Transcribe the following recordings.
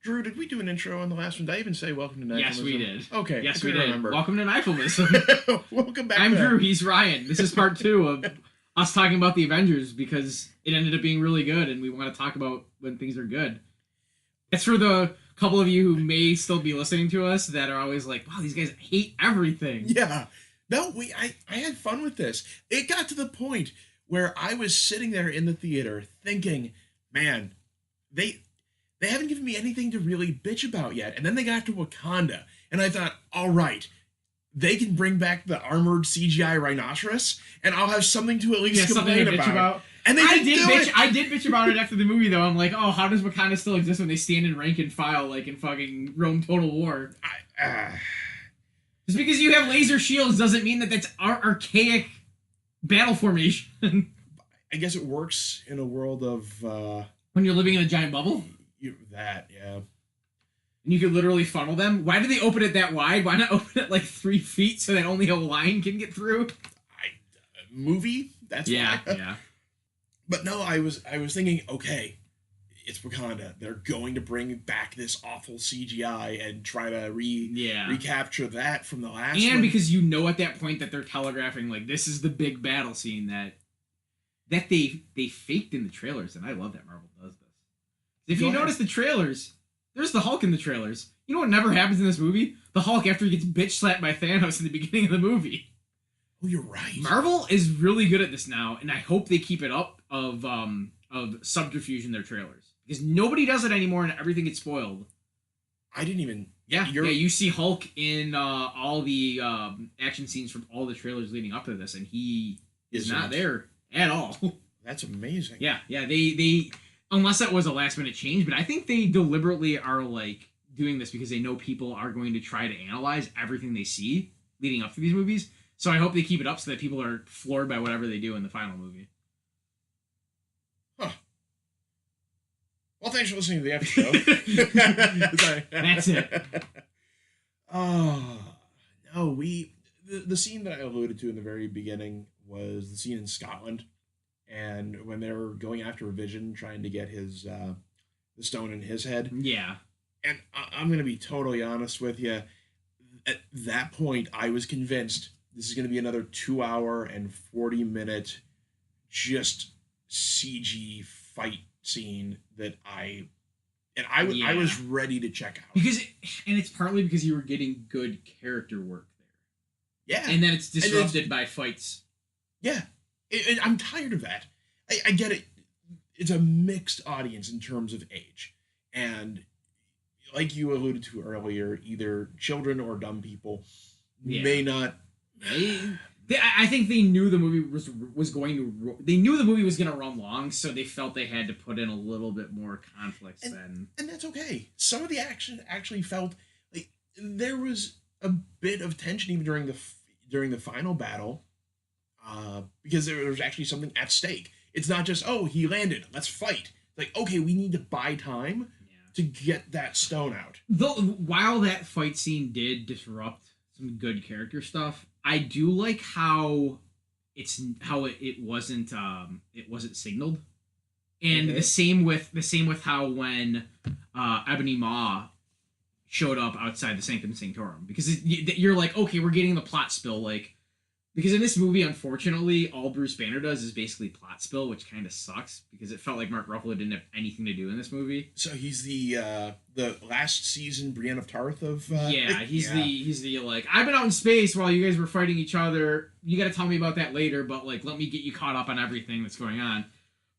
Drew, did we do an intro on the last one? Did I even say welcome to Nifilmism? Yes, we did. Okay. Yes, I we couldn't did. remember. Welcome to Nifilmism. Welcome back. I'm Drew. He's Ryan. This is part 2 of us talking about the Avengers because it ended up being really good, and we want to talk about when things are good. It's for the couple of you who may still be listening to us that are always like, "Wow, these guys hate everything." Yeah. No, I had fun with this. It got to the point where I was sitting there in the theater thinking, man, they haven't given me anything to really bitch about yet. And then they got to Wakanda, and I thought, all right, they can bring back the armored CGI rhinoceros, and I'll have something to at least complain about. And I did bitch about it after the movie, though. I'm like, oh, how does Wakanda still exist when they stand in rank and file like in fucking Rome Total War? Just because you have laser shields doesn't mean that that's archaic battle formation. I guess it works in a world of when you're living in a giant bubble. Yeah. And you could literally funnel them. Why do they open it that wide? Why not open it like 3 feet so that only a line can get through? Movie. That's why. Yeah. But no, I was thinking, okay, it's Wakanda. They're going to bring back this awful CGI and try to recapture that from the last one. And because you know at that point that they're telegraphing like this is the big battle scene that they faked in the trailers, and I love that Marvel does this. If you notice the trailers, there's the Hulk in the trailers. You know what never happens in this movie? The Hulk after he gets bitch slapped by Thanos in the beginning of the movie. Oh, you're right. Marvel is really good at this now, and I hope they keep it up of subterfuge in their trailers. Because nobody does it anymore, and everything gets spoiled. I didn't even... Yeah, you see Hulk in all the action scenes from all the trailers leading up to this, and he is not there at all. That's amazing. Yeah, they unless that was a last-minute change, but I think they deliberately are, like, doing this because they know people are going to try to analyze everything they see leading up to these movies. So I hope they keep it up so that people are floored by whatever they do in the final movie. Huh. Well, thanks for listening to the episode. That's it. Oh, no, the scene that I alluded to in the very beginning was the scene in Scotland. And when they were going after Vision, trying to get his the stone in his head. Yeah. And I'm going to be totally honest with you. At that point, I was convinced this is going to be another 2-hour and 40-minute just CG fight scene that I was ready to check out. And it's partly because you were getting good character work there. Yeah. And then it's disrupted by fights. Yeah. I'm tired of that. I get it. It's a mixed audience in terms of age. And like you alluded to earlier, either children or dumb people may not... I think they knew the movie was going to... They knew the movie was going to run long, so they felt they had to put in a little bit more conflict and that's okay. Some of the action actually felt like there was a bit of tension even during the final battle. Because there was actually something at stake. It's not just, oh, he landed, let's fight. Like, okay, we need to buy time to get that stone out. Though, while that fight scene did disrupt some good character stuff, I do like how it wasn't signaled, and the same with how when Ebony Maw showed up outside the Sanctum Sanctorum, because you're like, okay, we're getting the plot spill, like. Because in this movie, unfortunately, all Bruce Banner does is basically plot spill, which kind of sucks, because it felt like Mark Ruffalo didn't have anything to do in this movie. So he's the last season Brienne of Tarth of... he's the like, I've been out in space while you guys were fighting each other. You got to tell me about that later, but, like, let me get you caught up on everything that's going on.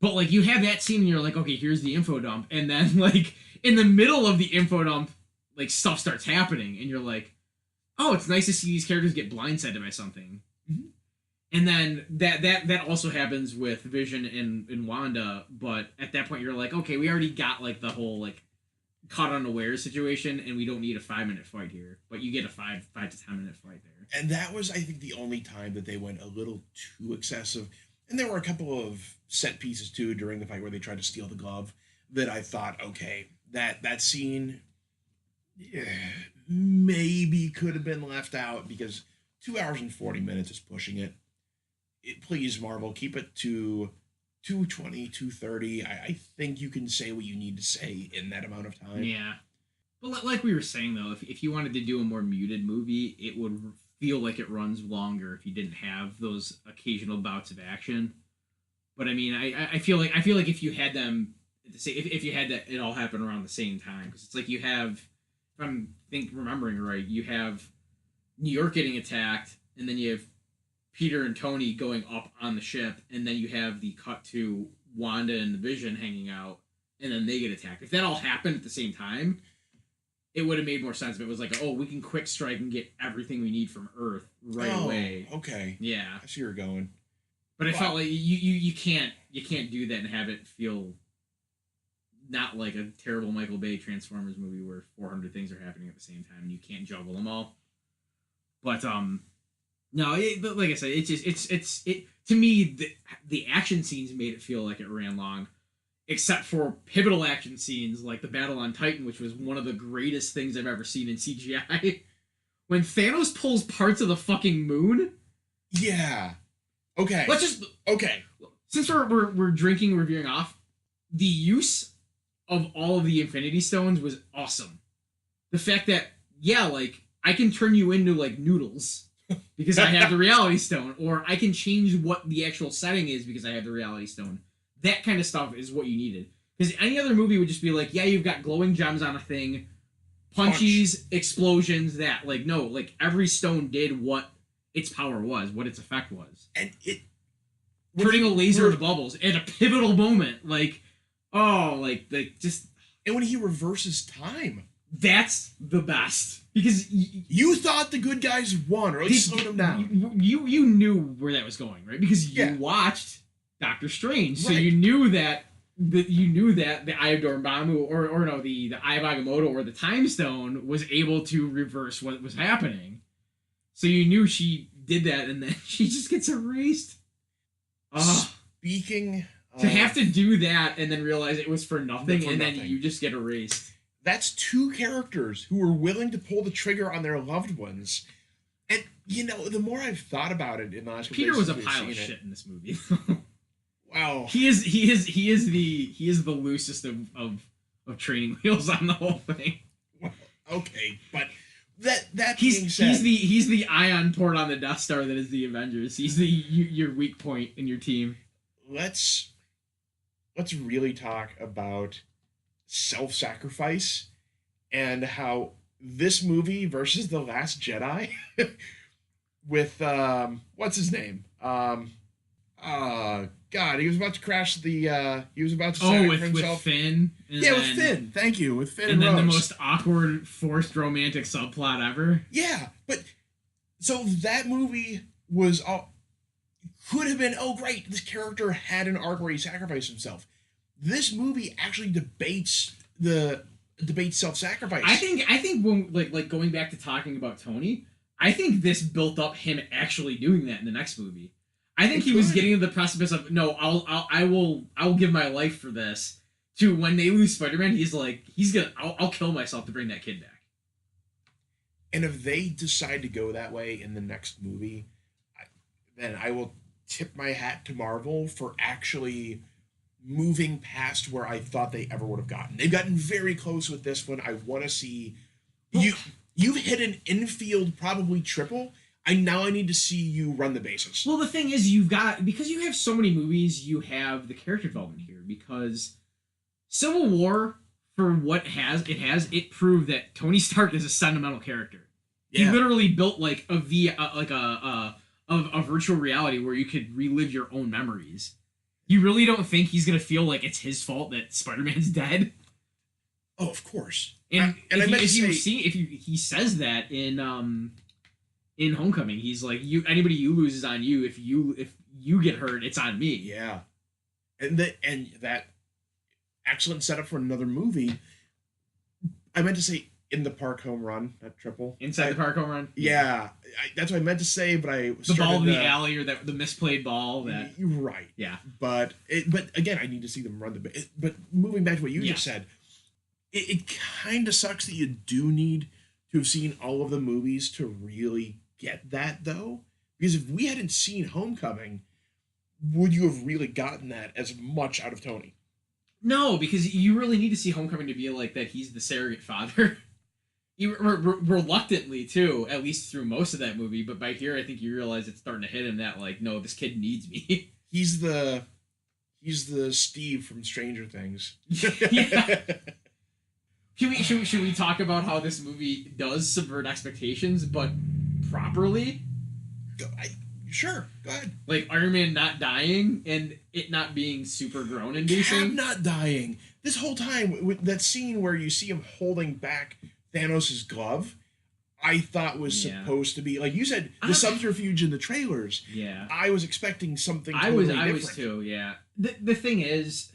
But, like, you have that scene and you're like, okay, here's the info dump. And then, like, in the middle of the info dump, like, stuff starts happening. And you're like, oh, it's nice to see these characters get blindsided by something. Mm-hmm. And then that also happens with Vision and Wanda, but at that point you're like, okay, we already got like the whole like caught unaware situation, and we don't need a 5-minute fight here, but you get a 5 to 10 minute fight there. And that was, I think, the only time that they went a little too excessive. And there were a couple of set pieces too during the fight where they tried to steal the glove that I thought, okay, that scene maybe could have been left out, because 2 hours and 40 minutes is pushing it. Please, Marvel, keep it to 220, 230. I think you can say what you need to say in that amount of time. Yeah. But like we were saying though, if you wanted to do a more muted movie, it would feel like it runs longer if you didn't have those occasional bouts of action. But I mean, I feel like if you had them, if you had that, it all happen around the same time, because it's like you have, if I'm remembering right, you have New York getting attacked, and then you have Peter and Tony going up on the ship, and then you have the cut to Wanda and the Vision hanging out, and then they get attacked. If that all happened at the same time, it would have made more sense if it was like, oh, we can quick strike and get everything we need from Earth right away. Okay. Yeah. I see where you're going. But I felt like you can't do that and have it feel not like a terrible Michael Bay Transformers movie where 400 things are happening at the same time and you can't juggle them all. But no, but like I said, it's to me the action scenes made it feel like it ran long, except for pivotal action scenes like the battle on Titan, which was one of the greatest things I've ever seen in CGI. When Thanos pulls parts of the fucking moon. Yeah. Okay. Okay. Since we're drinking, reviewing off, the use of all of the Infinity Stones was awesome. The fact that, yeah, like, I can turn you into, like, noodles because I have the Reality Stone, or I can change what the actual setting is because I have the Reality Stone. That kind of stuff is what you needed. Because any other movie would just be like, yeah, you've got glowing gems on a thing, punchies, explosions, that. Like, no, like, every stone did what its power was, what its effect was. And it... Turning a laser into bubbles at a pivotal moment. Like, oh, like just... And when he reverses time. That's the best. Because... You thought the good guys won, or at least slowed them down. You knew where that was going, right? Because you watched Doctor Strange. So right. you knew that the Eye of Dormammu, or no, the Eye of Agamotto, or the Time Stone was able to reverse what was happening. So you knew she did that, and then she just gets erased. Speaking of... To have to do that and then realize it was for nothing, then you just get erased. That's two characters who were willing to pull the trigger on their loved ones. And, you know, the more I've thought about it in the last Peter was a pile of shit in this movie. Wow. He is the loosest of training wheels on the whole thing. Well, okay, but that being said, he's the ion port on the Death Star that is the Avengers. He's your weak point in your team. Let's really talk about self-sacrifice and how this movie versus The Last Jedi with what's his name? God, he was about to crash the he was about to with Finn. With Finn. Thank you. With Finn and then Rose. The most awkward forced romantic subplot ever. Yeah, but so that movie was could have been, oh great, this character had an arc where he sacrificed himself. This movie actually debates self-sacrifice. I think when like going back to talking about Tony, I think this built up him actually doing that in the next movie. I think he was getting to the precipice of, no, I will give my life for this. To when they lose Spider-Man, he's like, I'll kill myself to bring that kid back. And if they decide to go that way in the next movie, then I will tip my hat to Marvel for actually moving past where I thought they ever would have gotten. They've gotten very close with this one. I want to see you've hit an infield probably triple. I need to see you run the bases. Well, the thing is, because you have so many movies, you have the character development here. Because Civil War, for what it proved that Tony Stark is a sentimental character. Yeah. He literally built like a virtual reality where you could relive your own memories. You really don't think he's gonna feel like it's his fault that Spider-Man's dead? Oh, of course. And he sasays that in Homecoming, he's like, anybody you lose is on you. If you get hurt, it's on me. Yeah, and that excellent setup for another movie. I meant to say in the park home run, that triple inside the park home run. Yeah, that's what I meant to say, but the ball in the alley or the misplayed ball. That right. Yeah, but again, I need to see them run the. But moving back to what you just said, it kind of sucks that you do need to have seen all of the movies to really get that, though, because if we hadn't seen Homecoming, would you have really gotten that as much out of Tony? No, because you really need to see Homecoming to be like that he's the surrogate father. reluctantly too, at least through most of that movie. But by here, I think you realize it's starting to hit him that like, no, this kid needs me. He's the Steve from Stranger Things. Yeah. Should we talk about how this movie does subvert expectations, but properly? Sure, go ahead. Like Iron Man not dying and it not being super groan inducing. Cap not dying. This whole time, with that scene where you see him holding back Thanos' glove, I thought was supposed to be, like you said, the subterfuge in the trailers. Yeah. I was expecting something totally different. I was too, yeah. The thing is,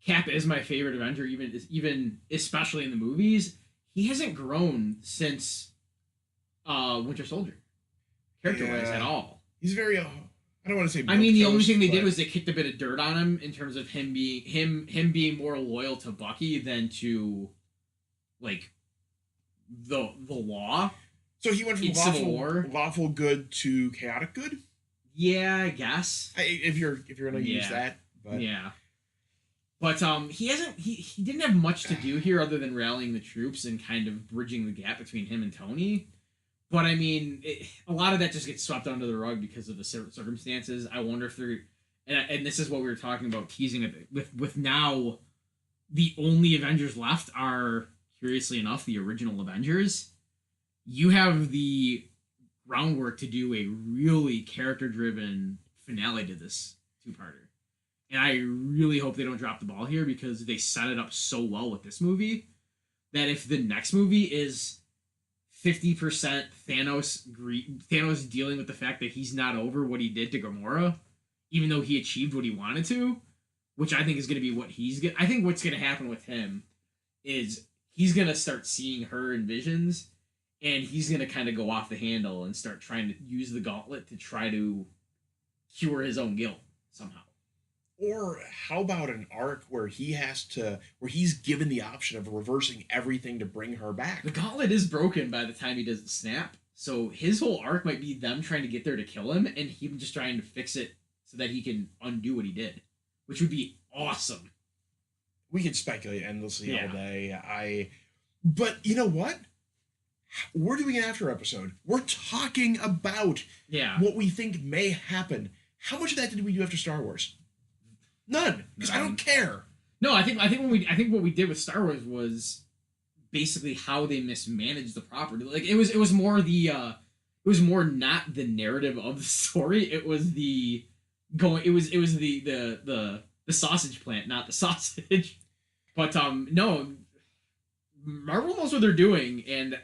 Cap is my favorite Avenger, even especially in the movies. He hasn't grown since Winter Soldier, character-wise, at all. He's very. I don't want to say. I mean, the only thing they did was they kicked a bit of dirt on him in terms of him being more loyal to Bucky than to, like, the law. So he went from lawful good to chaotic good. Yeah, I guess. If you're gonna use that, but. Yeah. But he didn't have much to do here other than rallying the troops and kind of bridging the gap between him and Tony. But I mean, a lot of that just gets swept under the rug because of the circumstances. I wonder if they're, and this is what we were talking about, teasing it with now, the only Avengers left are, curiously enough, the original Avengers. You have the groundwork to do a really character-driven finale to this two-parter. And I really hope they don't drop the ball here because they set it up so well with this movie that if the next movie is 50% Thanos dealing with the fact that he's not over what he did to Gamora, even though he achieved what he wanted to, which I think is going to be what I think what's going to happen with him is he's going to start seeing her in visions and he's going to kind of go off the handle and start trying to use the gauntlet to try to cure his own guilt somehow. Or how about an arc where he's given the option of reversing everything to bring her back? The gauntlet is broken by the time he doesn't snap, so his whole arc might be them trying to get there to kill him, and him just trying to fix it so that he can undo what he did, which would be awesome. We could speculate endlessly all day. But you know what? We're doing an after episode. We're talking about what we think may happen. How much of that did we do after Star Wars? None, because I don't care. No, I think what we did with Star Wars was basically how they mismanaged the property. Like it was more not the narrative of the story. It was the sausage plant, not the sausage. But no, Marvel knows what they're doing, and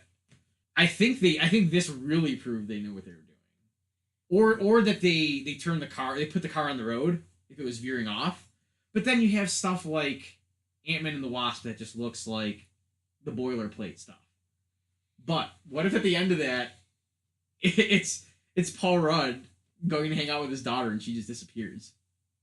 I think this really proved they knew what they were doing, or that they put the car on the road if it was veering off. But then you have stuff like Ant-Man and the Wasp that just looks like the boilerplate stuff. But what if at the end of that, it's Paul Rudd going to hang out with his daughter and she just disappears?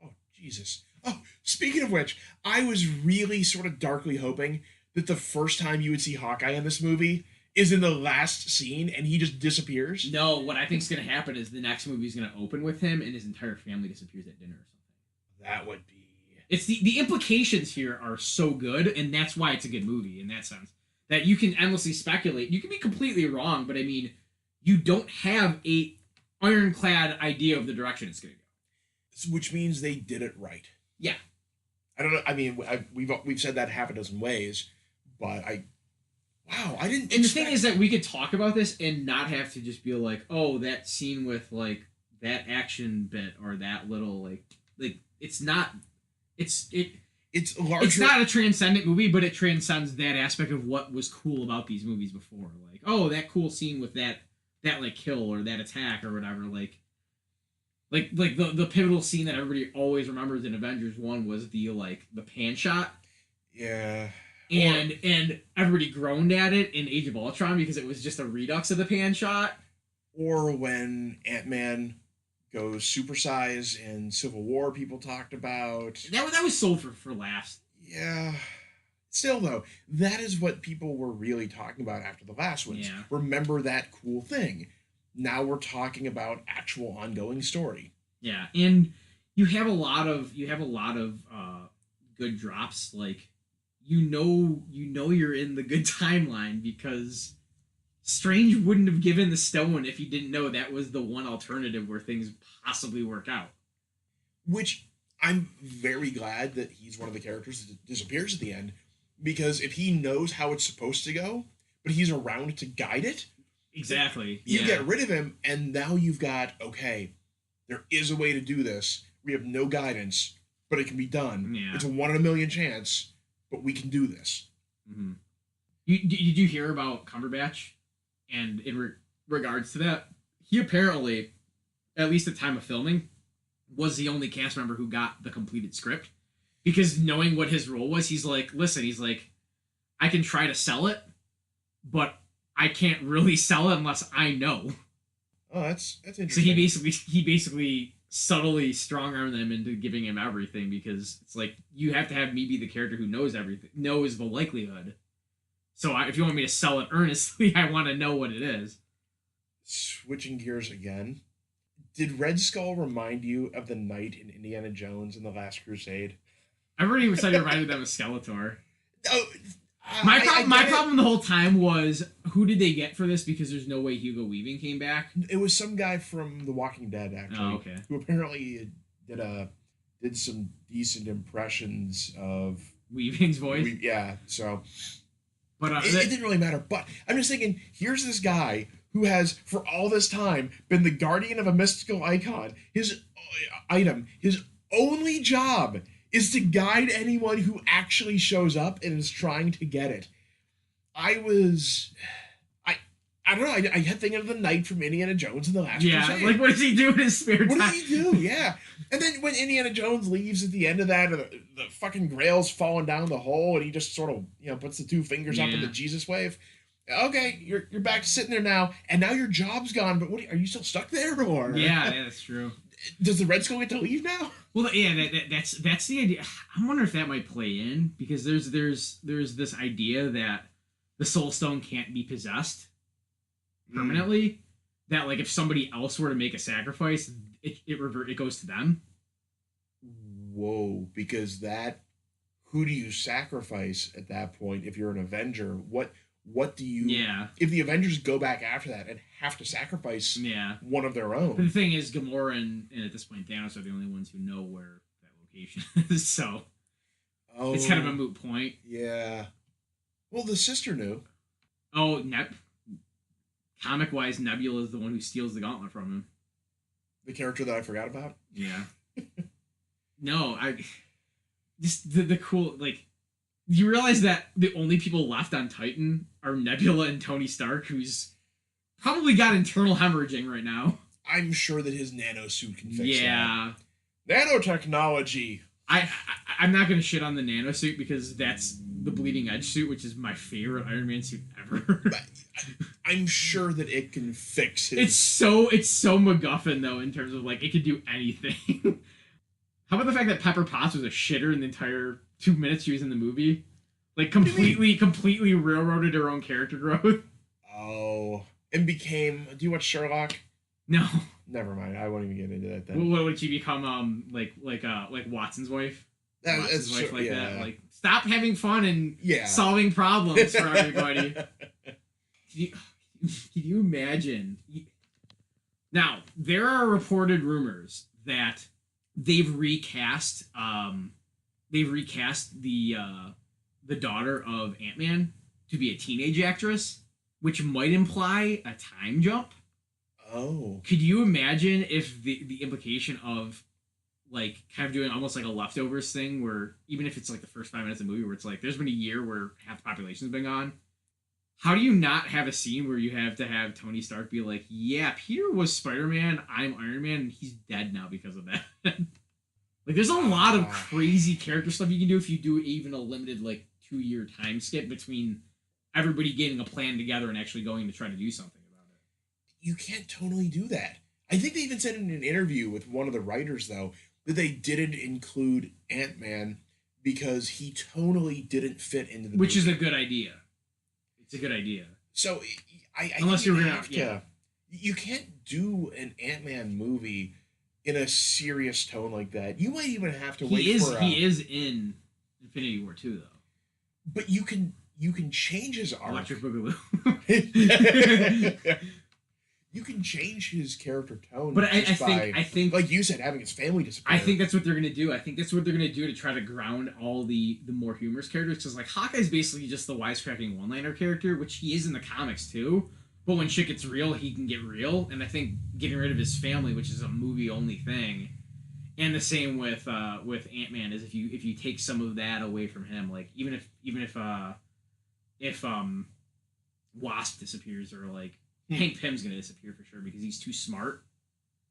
Oh, Jesus. Oh, speaking of which, I was really sort of darkly hoping that the first time you would see Hawkeye in this movie is in the last scene and he just disappears. No, what I think is going to happen is the next movie is going to open with him and his entire family disappears at dinner or something. That would be... It's the implications here are so good, and that's why it's a good movie in that sense. That you can endlessly speculate. You can be completely wrong, but I mean, you don't have a ironclad idea of the direction it's going to go. Which means they did it right. Yeah. I don't know. I mean, we've said that half a dozen ways, but I didn't. And the thing is that we could talk about this and not have to just be like, oh, that scene with like that action bit or that little like it's not. It's larger. It's not a transcendent movie, but it transcends that aspect of what was cool about these movies before. Like, oh, that cool scene with that like kill or that attack or whatever. Like the pivotal scene that everybody always remembers in Avengers 1 was the pan shot. Yeah. And everybody groaned at it in Age of Ultron because it was just a redux of the pan shot. Or when Ant-Man goes supersize in Civil War, people talked about. That was sold for laughs. Yeah. Still, though, that is what people were really talking about after the last ones. Yeah. Remember that cool thing. Now we're talking about actual ongoing story. Yeah, and you have a lot of good drops. Like you're in the good timeline because Strange wouldn't have given the stone if he didn't know that was the one alternative where things possibly work out. Which I'm very glad that he's one of the characters that disappears at the end, because if he knows how it's supposed to go, but he's around to guide it, exactly, you get rid of him, and now you've got, okay, there is a way to do this. We have no guidance, but it can be done. Yeah. It's a 1 in a million chance, but we can do this. Mm-hmm. Did you hear about Cumberbatch? And in regards to that, he apparently, at least at the time of filming, was the only cast member who got the completed script. Because knowing what his role was, he's like, listen, I can try to sell it, but I can't really sell it unless I know. Oh, that's interesting. So he basically subtly strong-armed them into giving him everything, because it's like, you have to have me be the character who knows everything, knows the likelihood. So if you want me to sell it earnestly, I want to know what it is. Switching gears again, did Red Skull remind you of the knight in Indiana Jones and the Last Crusade? I've already said it reminded them of Skeletor. Oh, my problem the whole time was, who did they get for this? Because there's no way Hugo Weaving came back. It was some guy from The Walking Dead, actually. Oh, okay. Who apparently did some decent impressions of Weaving's voice. Yeah, so. But it didn't really matter. But I'm just thinking, here's this guy who has, for all this time, been the guardian of a mystical icon. His only job is to guide anyone who actually shows up and is trying to get it. I don't know, I kept thinking of the knight from Indiana Jones and the Last Crusade. Yeah, like, what does he do in his spare time? What does he do? Yeah. And then when Indiana Jones leaves at the end of that, and the fucking Grail's falling down the hole, and he just sort of, puts the two fingers up in the Jesus wave. Okay, you're back to sitting there now, and now your job's gone, but are you still stuck there, or? Yeah, that's true. Does the Red Skull get to leave now? Well, yeah, that's the idea. I wonder if that might play in, because there's this idea that the Soul Stone can't be possessed permanently. That, like, if somebody else were to make a sacrifice, it goes to them. Whoa, because who do you sacrifice at that point if you're an Avenger? What do you... Yeah. If the Avengers go back after that and have to sacrifice one of their own. But the thing is, Gamora and at this point Thanos are the only ones who know where that location is, so it's kind of a moot point. Yeah. Well, the sister knew. Oh, comic-wise, Nebula is the one who steals the gauntlet from him. The character that I forgot about? Yeah. No, just the cool, like, you realize that the only people left on Titan are Nebula and Tony Stark, who's probably got internal hemorrhaging right now. I'm sure that his nanosuit can fix that. Yeah. Nanotechnology. I'm not going to shit on the nanosuit, because that's the Bleeding Edge suit, which is my favorite Iron Man suit ever. I'm sure that it can fix it. It's so MacGuffin, though, in terms of, like, it could do anything. How about the fact that Pepper Potts was a shitter in the entire 2 minutes she was in the movie? Like, completely railroaded her own character growth. Oh. And became... Do you watch Sherlock? No. Never mind. I won't even get into that then. What would she become? Like Watson's wife? Watson's wife, like yeah. that. Like, stop having fun and solving problems for everybody. Can you imagine? Now, there are reported rumors that they've recast the daughter of Ant-Man to be a teenage actress, which might imply a time jump. Oh. Could you imagine if the implication of, like, kind of doing almost like a leftovers thing, where even if it's like the first 5 minutes of the movie where it's like there's been a year where half the population's been gone, how do you not have a scene where you have to have Tony Stark be like, yeah, Peter was Spider-Man, I'm Iron Man, and he's dead now because of that? Like, there's a lot of crazy character stuff you can do if you do even a limited, like, 2-year time skip between everybody getting a plan together and actually going to try to do something about it. You can't totally do that. I think they even said in an interview with one of the writers, though, that they didn't include Ant-Man because he tonally didn't fit into the Which movie. is a good idea. It's a good idea. So, I Unless think you're have to... You can't do an Ant-Man movie in a serious tone like that. You might even have to wait for... He is in Infinity War 2, though. but you can change his arc. Electric Boogaloo. You can change his character tone, But I just by, think, like you said, having his family disappear. I think that's what they're gonna do. I think that's what they're gonna do to try to ground all the more humorous characters. Because like Hawkeye's basically just the wisecracking one-liner character, which he is in the comics too. But when shit gets real, he can get real. And I think getting rid of his family, which is a movie-only thing, and the same with Ant-Man, is if you take some of that away from him, like even if Wasp disappears, or like Hank Pym's gonna disappear for sure because he's too smart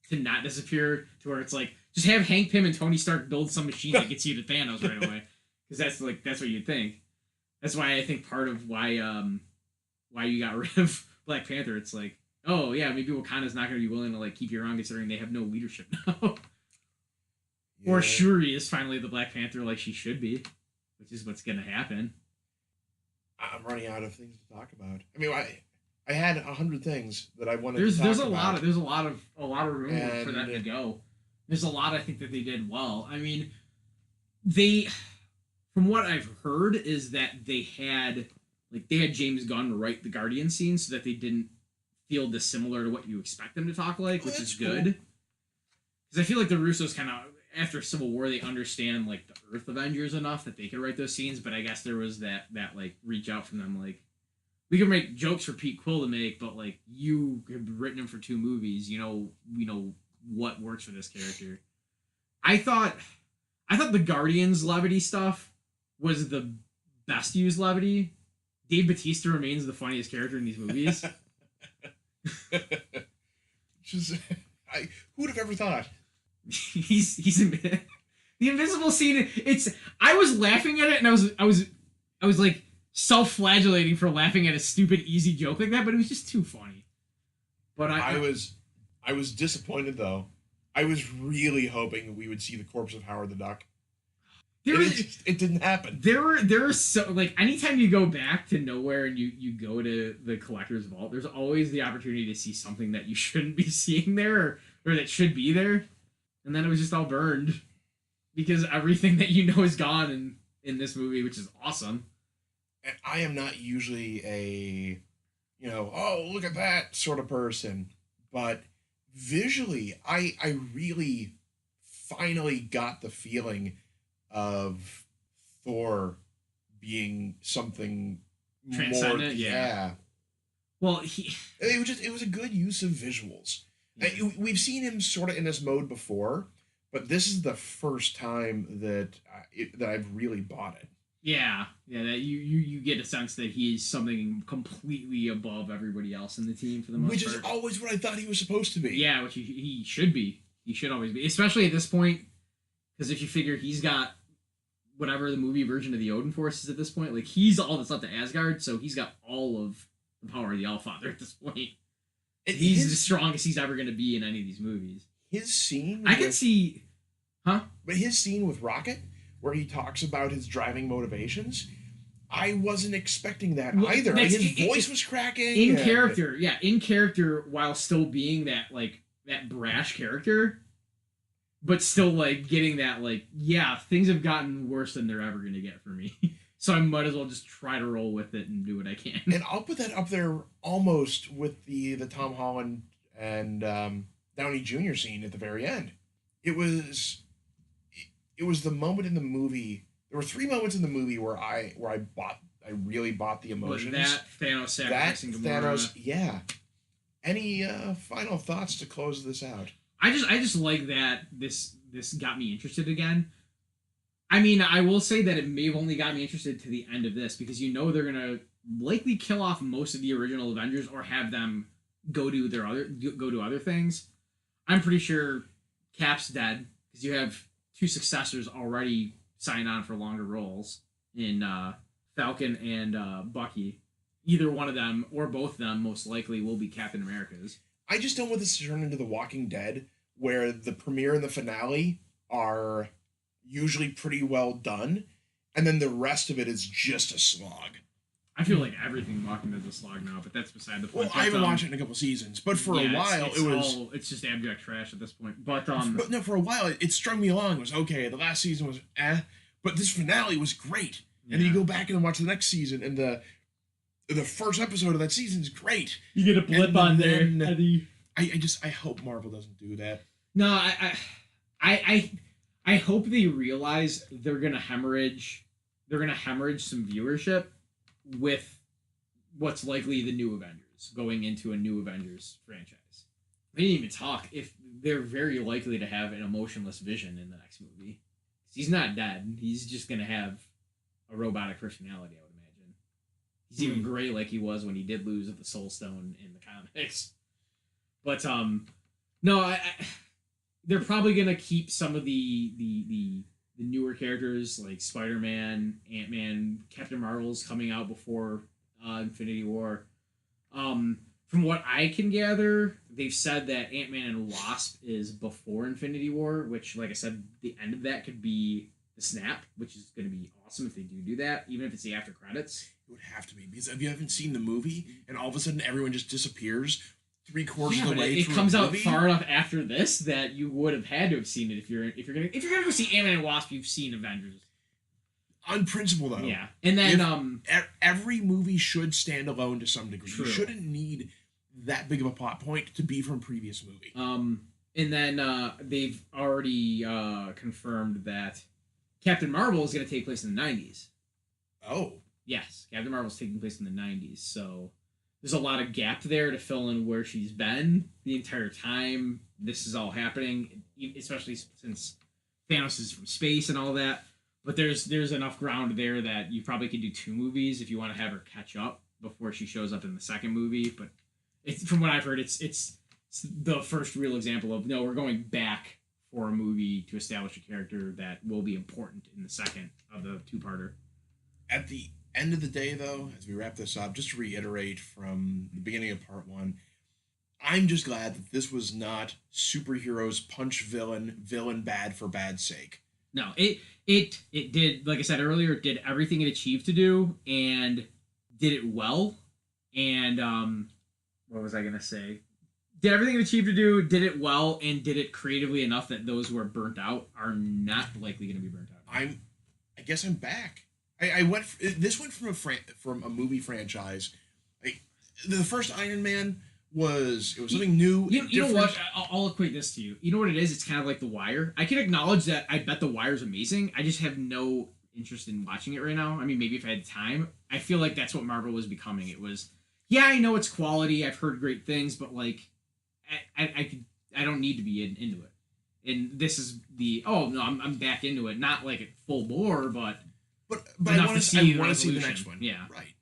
to not disappear, to where it's like just have Hank Pym and Tony Stark build some machine that gets you to Thanos right away, because that's what you'd think. That's why I think part of why you got rid of Black Panther. It's like, oh yeah, maybe Wakanda's not gonna be willing to like keep you around considering they have no leadership now. Yeah. Or Shuri is finally the Black Panther like she should be, which is what's gonna happen. I'm running out of things to talk about. I mean, I had 100 things that I wanted to talk about. There's a lot of room for that to go. There's a lot I think that they did well. I mean, from what I've heard is that they had James Gunn write the Guardian scene so that they didn't feel dissimilar to what you expect them to talk like, which is good. Because I feel like the Russos kind of, after Civil War, they understand like the Earth Avengers enough that they could write those scenes. But I guess there was that like reach out from them, like, we can make jokes for Pete Quill to make, but like you have written him for 2 movies, you know what works for this character. I thought the Guardians levity stuff was the best used levity. Dave Bautista remains the funniest character in these movies. Just, who would have ever thought? he's the invisible scene. I was laughing at it, and I was like self-flagellating for laughing at a stupid easy joke like that, but it was just too funny. But I was disappointed though. I was really hoping we would see the corpse of Howard the Duck. It didn't happen. There were so, like, anytime you go back to nowhere and you go to the collector's vault, there's always the opportunity to see something that you shouldn't be seeing there, or that should be there. And then it was just all burned because everything that you know is gone in this movie, which is awesome. And I am not usually a, oh, look at that sort of person. But visually, I really finally got the feeling of Thor being something transcendent, more. Yeah. Well, it was a good use of visuals. Yeah. We've seen him sort of in this mode before, but this is the first time that I've really bought it. Yeah, that you get a sense that he's something completely above everybody else in the team for the most part. Which is always what I thought he was supposed to be. Yeah, which he should be. He should always be, especially at this point, because if you figure he's got whatever the movie version of the Odin Force is at this point, like, he's all that's left to Asgard, so he's got all of the power of the Allfather at this point. He's the strongest he's ever going to be in any of these movies. His scene... I can see... Huh? But his scene with Rocket, where he talks about his driving motivations, I wasn't expecting that either. His voice was cracking. In character, while still being that brash character, but still, like, getting that, like, yeah, things have gotten worse than they're ever going to get for me. So I might as well just try to roll with it and do what I can. And I'll put that up there almost with the Tom Holland and Downey Jr. scene at the very end. It was the moment in the movie. There were 3 moments in the movie where I really bought the emotions. That Thanos sacrificing Gamora. Yeah. Any final thoughts to close this out? I just like that this got me interested again. I mean, I will say that it may have only got me interested to the end of this, because they're gonna likely kill off most of the original Avengers or have them go to other things. I'm pretty sure Cap's dead because you have 2 successors already signed on for longer roles in Falcon and Bucky. Either one of them or both of them most likely will be Captain America's. I just don't want this to turn into The Walking Dead, where the premiere and the finale are usually pretty well done, and then the rest of it is just a slog. I feel like everything Walking Dead's a slog now, but that's beside the point. Well, I haven't watched it in a couple seasons, but for a while it's just abject trash at this point. But no, for a while it strung me along. It was okay. The last season was but this finale was great. And then you go back and watch the next season, and the first episode of that season is great. You get a blip on there. I hope Marvel doesn't do that. No, I hope they realize they're gonna hemorrhage some viewership with what's likely the new Avengers, going into a new Avengers franchise. We didn't even talk if they're very likely to have an emotionless Vision in the next movie. He's not dead. He's just gonna have a robotic personality, I would imagine. He's even gray like he was when he did lose the Soul Stone in the comics. But no, they're probably gonna keep some of the newer characters like Spider-Man, Ant-Man, Captain Marvel's coming out before Infinity War. From what I can gather, they've said that Ant-Man and Wasp is before Infinity War, which, like I said, the end of that could be the snap, which is going to be awesome if they do that, even if it's the after credits. It would have to be, because if you haven't seen the movie and all of a sudden everyone just disappears 3/4 of the way it through comes the out movie, far enough after this that you would have had to have seen it if you're gonna go see Ant-Man and Wasp. You've seen Avengers. On principle, though. Yeah, and then every movie should stand alone to some degree. True. You shouldn't need that big of a plot point to be from a previous movie. And then they've already confirmed that Captain Marvel is going to take place in the 90s. Oh. Yes, Captain Marvel's taking place in the 90s, so there's a lot of gap there to fill in where she's been the entire time this is all happening, especially since Thanos is from space and all that. But there's enough ground there that you probably could do 2 movies if you want to have her catch up before she shows up in the second movie. But from what I've heard, it's the first real example of, no, we're going back for a movie to establish a character that will be important in the second of the 2-parter. At the end of the day, though, as we wrap this up, just to reiterate from the beginning of part 1, I'm just glad that this was not superheroes punch villain bad for bad's sake. No, it did, like I said earlier, it did everything it achieved to do and did it well. And what was I gonna say? Did everything it achieved to do, did it well, and did it creatively enough that those who are burnt out are not likely going to be burnt out. I guess I'm back. This went from a movie franchise. The first Iron Man was something new. You know what? I'll equate this to you. You know what it is? It's kind of like The Wire. I can acknowledge that I bet The Wire's amazing. I just have no interest in watching it right now. I mean, maybe if I had time. I feel like that's what Marvel was becoming. It was, yeah, I know it's quality. I've heard great things, but like, I don't need to be into it. And this is I'm back into it. Not like at full bore, but I want to see the next one. Yeah, right.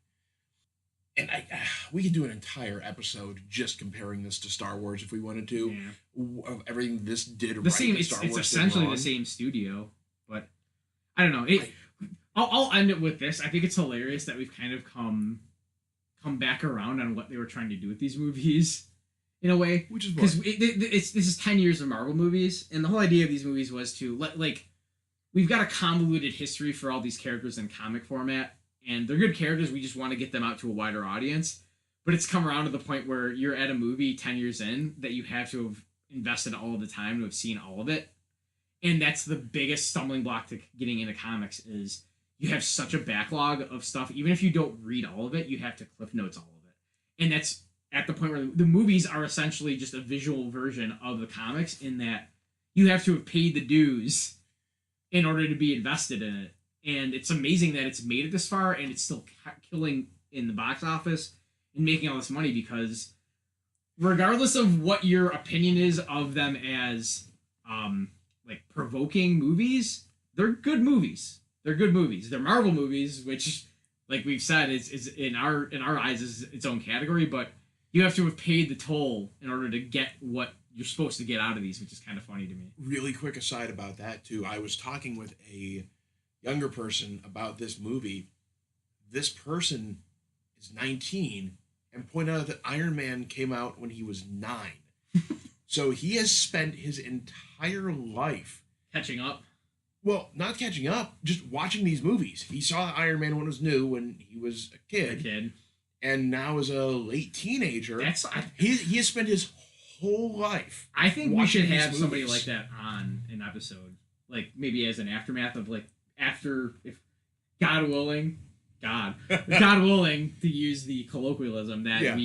And we could do an entire episode just comparing this to Star Wars if we wanted to. Yeah. Of everything this did the right. Same, it's essentially the same studio, but I don't know. I'll end it with this. I think it's hilarious that we've kind of come back around on what they were trying to do with these movies, in a way. Which is because this is 10 years of Marvel movies, and the whole idea of these movies was to we've got a convoluted history for all these characters in comic format. And they're good characters. We just want to get them out to a wider audience. But it's come around to the point where you're at a movie 10 years in that you have to have invested all of the time to have seen all of it. And that's the biggest stumbling block to getting into comics is you have such a backlog of stuff. Even if you don't read all of it, you have to Cliff Notes all of it. And that's at the point where the movies are essentially just a visual version of the comics in that you have to have paid the dues in order to be invested in it. And it's amazing that it's made it this far and it's still killing in the box office and making all this money because regardless of what your opinion is of them as provoking movies, they're good movies. They're good movies. They're Marvel movies, which, like we've said, is in our eyes is its own category, but you have to have paid the toll in order to get what you're supposed to get out of these, which is kind of funny to me. Really quick aside about that, too. I was talking with a younger person about this movie. This person is 19 and pointed out that Iron Man came out when he was 9. So he has spent his entire life catching up. Well, not catching up, just watching these movies. He saw Iron Man when it was new, when he was a kid. And now as a late teenager, he has spent his whole life. I think we should have somebody like that on an episode. Like maybe as an aftermath of God willing, God willing, to use the colloquialism that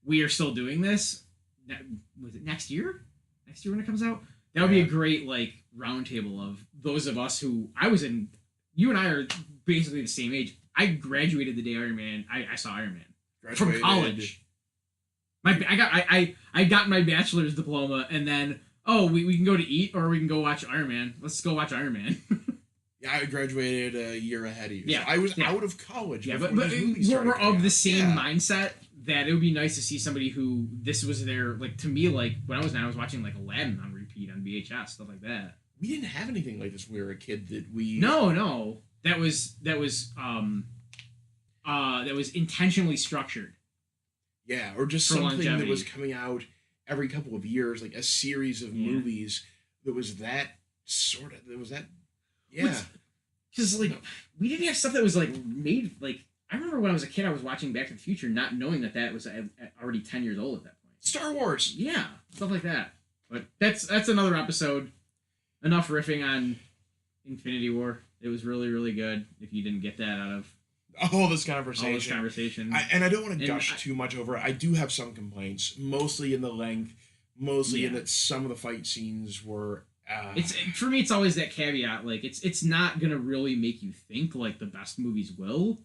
we are still doing this. Was it next year? Next year when it comes out, that would be a great like roundtable of those of us who I was in. You and I are basically the same age. I graduated the day Iron Man. I saw Iron Man from college. I got my bachelor's diploma, and then we can go to eat or we can go watch Iron Man. Let's go watch Iron Man. Yeah, I graduated a year ahead of you. Yeah, so I was out of college. Yeah, but we're of the same mindset that it would be nice to see somebody who this was their like to me like when I was 9 I was watching like Aladdin on repeat on VHS stuff like that. We didn't have anything like this when we were a kid. That we no that was intentionally structured. Yeah, or just something longevity. That was coming out every couple of years, like a series of movies that was that sort of. There was that. Yeah. Because, like, we didn't have stuff that was, like, made, like... I remember when I was a kid, I was watching Back to the Future, not knowing that was already 10 years old at that point. Star Wars! Yeah, stuff like that. But that's another episode. Enough riffing on Infinity War. It was really, really good, if you didn't get that out of... All this conversation. And I don't want to gush too much over it. I do have some complaints, mostly in the length, mostly in that some of the fight scenes were... It's for me. It's always that caveat. Like it's not gonna really make you think like the best movies will.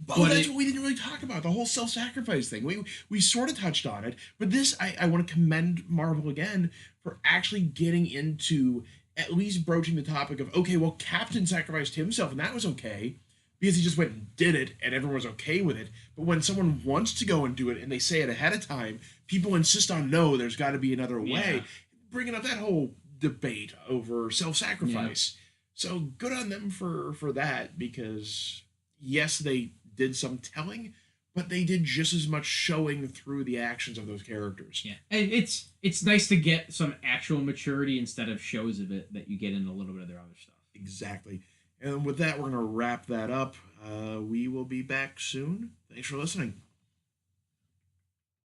But that's what we didn't really talk about. The whole self-sacrifice thing. We sort of touched on it, but this I want to commend Marvel again for actually getting into at least broaching the topic of okay, well, Captain sacrificed himself and that was okay because he just went and did it and everyone was okay with it. But when someone wants to go and do it and they say it ahead of time, people insist on no. There's got to be another way. Bringing up that whole debate over self-sacrifice. So good on them for that because yes, they did some telling, but they did just as much showing through the actions of those characters. Yeah, and it's nice to get some actual maturity instead of shows of it that you get in a little bit of their other stuff. Exactly. And with that, we're going to wrap that up. We will be back soon. Thanks for listening.